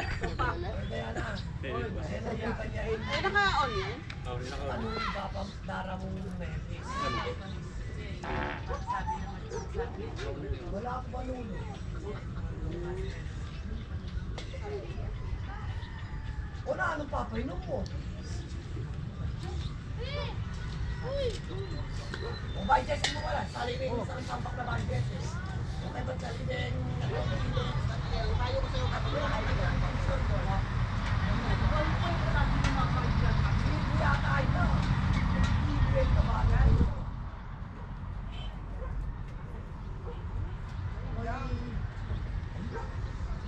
Kaya na. Ay, naka-on yun? Oh, naka-on. Ano yung dara mong Memphis? Wala akong manuno. Wala, anong papainom mo? O budget mo wala, salibin isang sampak na budget. Okay ba salibin? Tayo ko sa'yo kapila, kailangan ng pang-store ko. Hindi yata ito. Hindi ka bagay.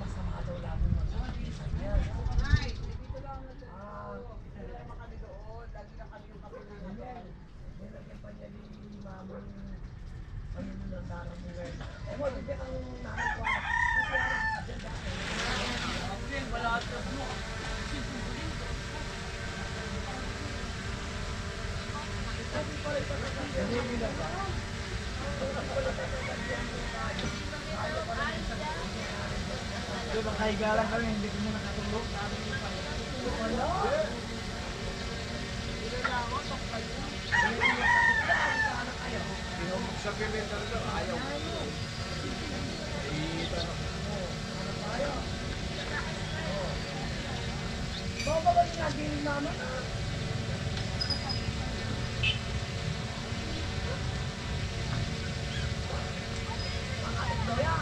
Masama daw labo mag-isa niya. Dito lang naman kami doon. Lagi lang kami yung kape na. Nilagyan pa niya ni mamang ano ng darang mo ngayon. Eh mo, hindi kang nanay ko. Kasi ano, agenda. Wala ito mo. Makahiga lang kami, hindi ko na nakatulog. Wala. Sa kilometer daw, ayaw mo. Babalik nga din namin. Mga igloya.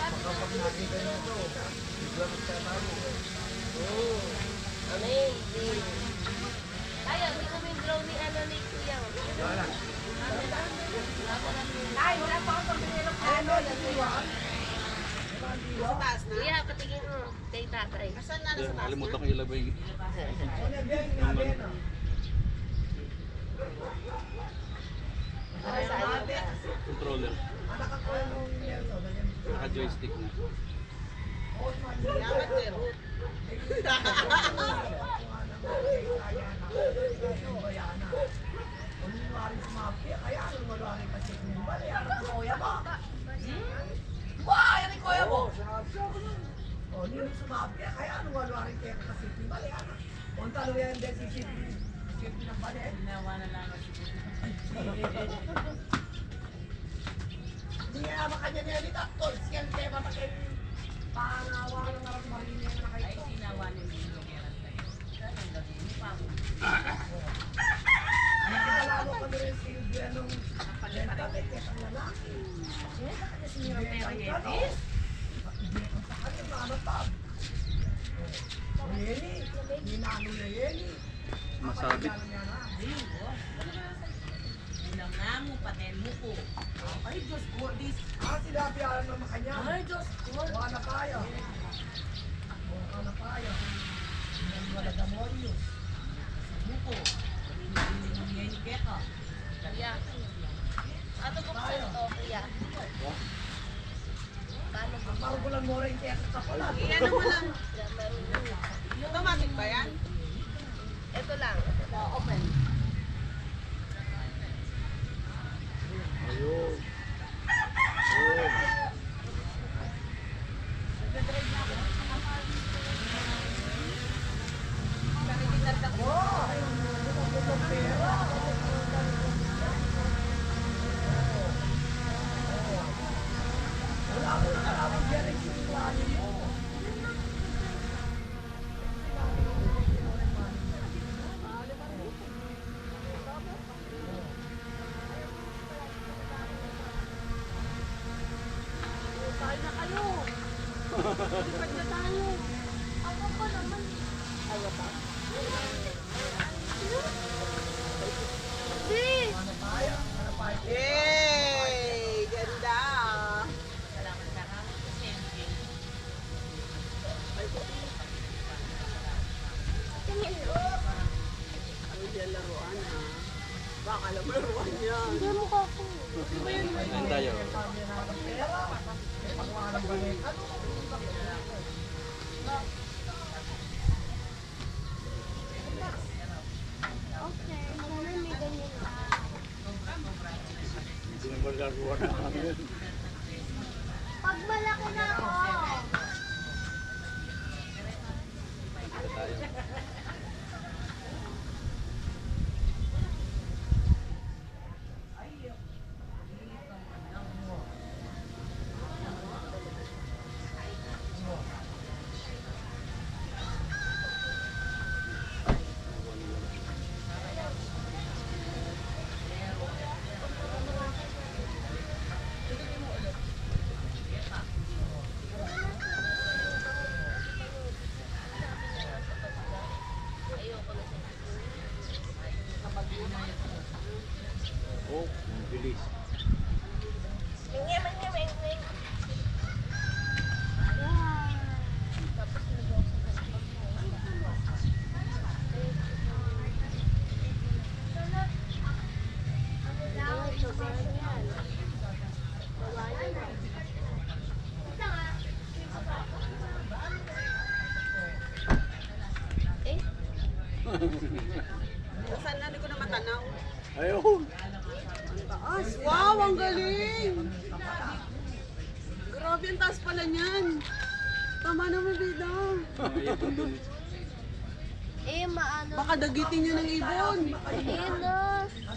Makapag nakita nyo ito, bigla magtatago. Oh, amazing. Tayo, hindi kami draw ni ano ni Kuya. Wala. Ay, wala pa akong pambili ng Ano, yung diwan? Sa taas na? Kuya, patingin mo kay tatay. Asan na sa taas na? Kalimutan ko ilabay. Ano, Ben, nga, Ben, ah. Para sa ano ka? Controller. Anak ako nung Nelson, ganyan. Naka-joystick na. Oh, man, Yaman ko yun. Kaya anong malwari kasi kung bali, anong kuya mo? Wah, yan ang kuya mo! O, hindi yung sumabi, kaya anong malwari kaya kasi kung bali, anak? Kung talo yan din si Shippy ng bali. Ginawa na lang ako Hindi nga makanya niya dito, tol, siyan kaya matakin. Pangawa ng narang marine na kayo. Ay, ginawa niya yung meron tayo. Ganun lang yun. Nalalo ka na rin si Glenong pagkalit kaya ang lalaki. Ibigay sa kanya na ano pa. Yeni, ninano na Yeni. Masabit. Bilang nga mo, paten mo po. Ay, Diyos ko, sinabi alam naman kanya. Ay, Diyos ko. Wala na kaya. Wala na kaya. Wala na demonyo. Muko. Hindi niya yung keka. Kuya. Ano buksan to, Kuya? Paano buksan? Parang ko lang mo rin kaya sa kapalan. Iyan mo lang. Yeah, meron na. Automatic ba yan? Ito lang. Open. Ayun. Wala ko na karawang dyan yung plano mo. Tayo na kayo. Lipad na tayo. Ako pa naman. Ayaw pa? Hindi. Ano tayo? Ano pa? Yay! Ganda! Ano yan laruan ha? Baka alam mo laruan yan. Hindi mo ka po. Ayun tayo. Sabi na ng pera. Eh, pagkuha ng balik. Ano? Laro na kami. Pag malaki na ako. Dito tayo. Oh, ang bilis. Saan na, hindi ko na matanaw. Ayun. Taas! Wow, ang galing! Grabe, ang taas pala niyan. Tama naman, Bida. Ayun dun. Eh, maano. Baka dagitin niya ng ibon. Eh, no.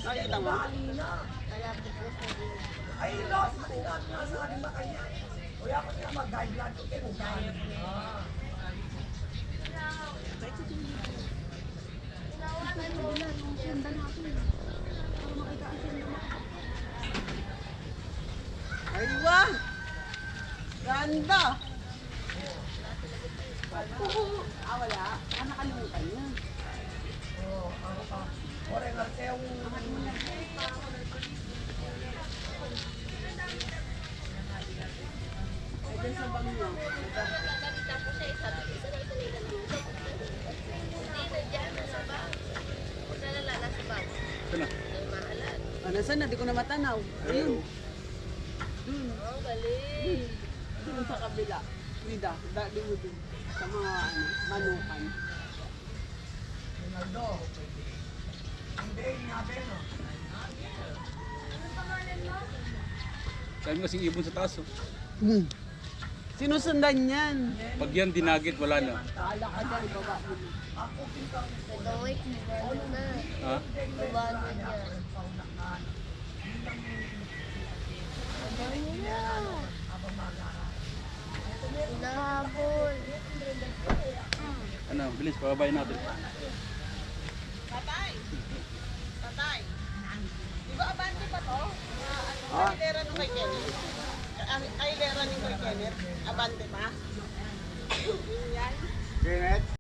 Ay, tama. Malapit na sa rin. Ay, Los, matingat nga sa akin ba kanya? Kuya ko niya mag-guide lang ko kayo. Tinawagan mo na nung senda natin. Para makita ang senda. Ay, wow! Ganda! Wala. Nakalimutan niya. Oo, ako pa. Ore, Marceo. Ay, dyan sa bang niya. Nakita ko siya, sabi ko, isa lang sa nila ng usap. Hindi na dyan, nasa bag. Nalala, nasa bag. Ito na. Ang mahalan. Ah, nasaan na? Di ko na matanaw. Ayun. Ang galing. Doon sa kabila. Bida, dali mo dun. Sa mga manukan. Ronaldo. Hindi, inabi, no? Anong pangalan mo? Sabi mo kasing ibon sa taas. Oh. Sinusundan yan. Pag yan dinagit, wala na. Taala ka dyan, baba mo. Nag-awake, nagano na. Ha? Nagano niya. Nagano niya. Hinahabol. Ano, bilis, pababayin natin. Tatay! Tatay! Di ba abante pa to? Kailera nung kay Kenneth? Kailera nung kay Kenneth? Abante pa? Yan. Kenneth?